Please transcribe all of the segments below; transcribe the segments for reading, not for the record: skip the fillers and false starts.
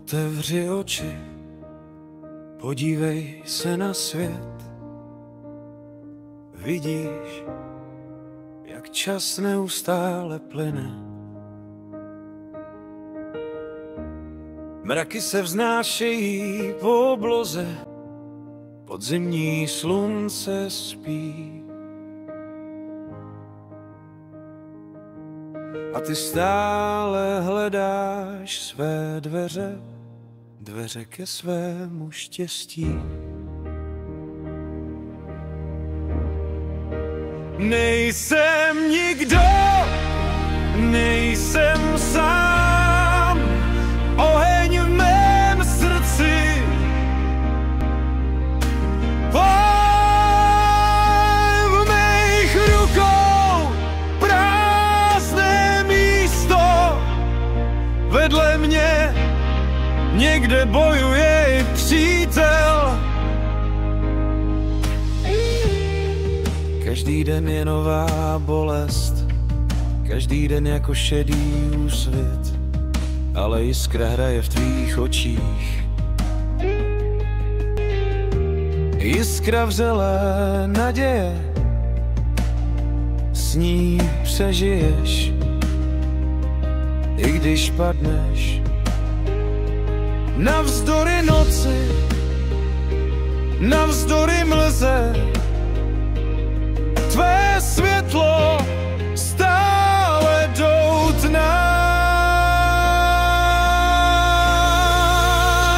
Otevři oči, podívej se na svět. Vidíš, jak čas neustále plyne. Mraky se vznášejí po obloze, podzimní slunce spí. A ty stále hledáš své dveře, dveře ke svému štěstí. Nejsem nikdo, nejsem sám, oheň v mém srdci. V mých rukou prázdné místo, vedle mě někde bojuje i přítel. Každý den je nová bolest, každý den jako šedý úsvit, ale jiskra hraje v tvých očích. Jiskra vřelé naděje, s ní přežiješ, i když padneš. Navzdory noci, navzdory mlze, tvé světlo stále doutná.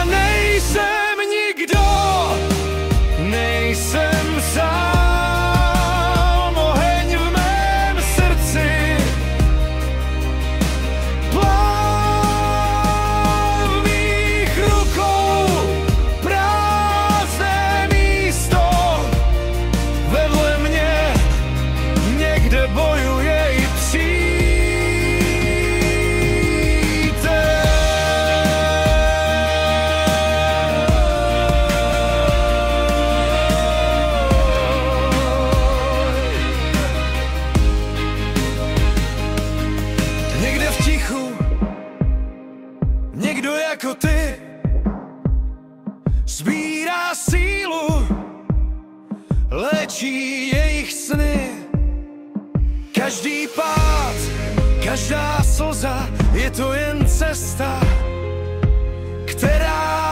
Nejsem nikdo, nejsem sám, oheň v mém srdci. Plán v mých rukou, prázdné místo, vedle mě někde bojuje i přítel. Někde v tichu, někdo jako ty sbírá sílu, léčí jejich sny. Každý pád, každá slza, je to jen cesta, která